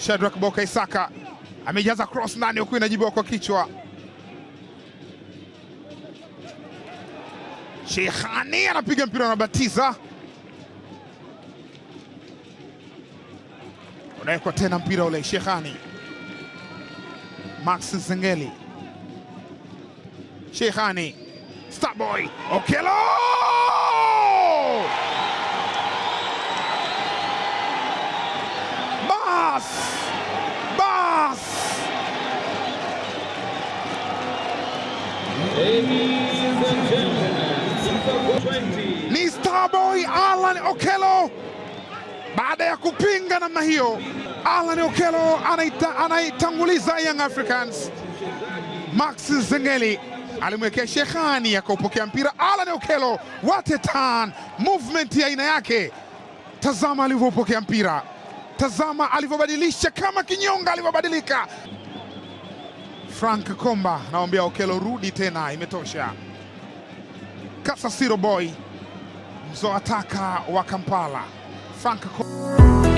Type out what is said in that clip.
Shadrack Boka Isaka amejaza cross ndani huku inajibiwa kwa kichwa. Sheikhani anapiga mpira na batiza. Unawekwa tena mpira ule Sheikhani. Max Zengeli. Sheikhani. Starboy. Okello! Bas! Ni Starboy Alan Okello. Baada ya kupinga namna hiyo, Alan Okello anaitanguliza Young Africans. Max Zengeli alimwekea Sheikhani akaupokea mpira. Alan Okello, what a turn, movement ya aina yake. Tazama alivyopokea mpira, tazama alivyobadilisha, kama kinyonga alivyobadilika. Frank Komba naombea Okello, rudi tena, imetosha. Kasasiro Boy, mzoataka wa Kampala. Frank Komba.